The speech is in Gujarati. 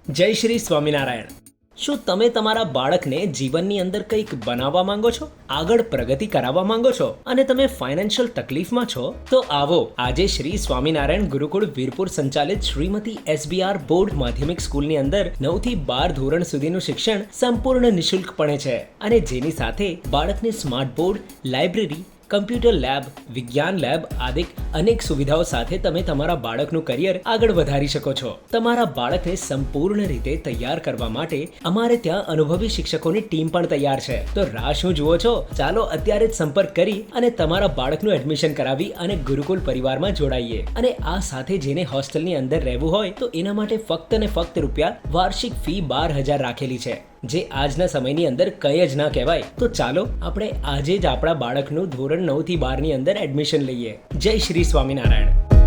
જય શ્રી સ્વામિનારાયણ. શું તમે તમારા બાળકને જીવનની અંદર કંઈક બનાવવા માંગો છો, આગળ પ્રગતિ કરાવવા માંગો છો અને તમે ફાઇનાન્શિયલ તકલીફમાં છો? તો આવો આજે શ્રી સ્વામિનારાયણ ગુરુકુળ વીરપુર સંચાલિત શ્રીમતી SBR બોર્ડ માધ્યમિક સ્કૂલની અંદર 9 થી 12 ધોરણ સુધીનું શિક્ષણ સંપૂર્ણ નિઃશુલ્કપણે છે અને જેની સાથે બાળકને smart board, library, computer lab, વિજ્ઞાન લેબ આદિ અનેક સુવિધાઓ સાથે તમે તમારા બાળકનું કરિયર આગળ વધારી શકો છો. તમારા બાળકને સંપૂર્ણ રીતે તૈયાર કરવા માટે અમારે ત્યાં અનુભવી શિક્ષકોની ટીમ પણ તૈયાર છે. તો રાહ શું જુઓ છો? ચાલો અત્યારે જ સંપર્ક કરી અને તમારા બાળકનું એડમિશન કરાવી અને ગુરુકુળ પરિવારમાં જોડાઈએ. અને આ સાથે જેને હોસ્ટેલની અંદર રહેવું હોય તો એના માટે ફક્ત ને ફક્ત રૂપિયા વાર્ષિક ફી 12,000 રાખેલી છે, જે આજના સમયની અંદર કંઈ જ ના કહેવાય. તો ચાલો આપણે આજે જ આપણા બાળકનું ધોરણ 9 થી 12 ની અંદર એડમિશન લઈએ. જય શ્રી સ્વામિનારાયણ.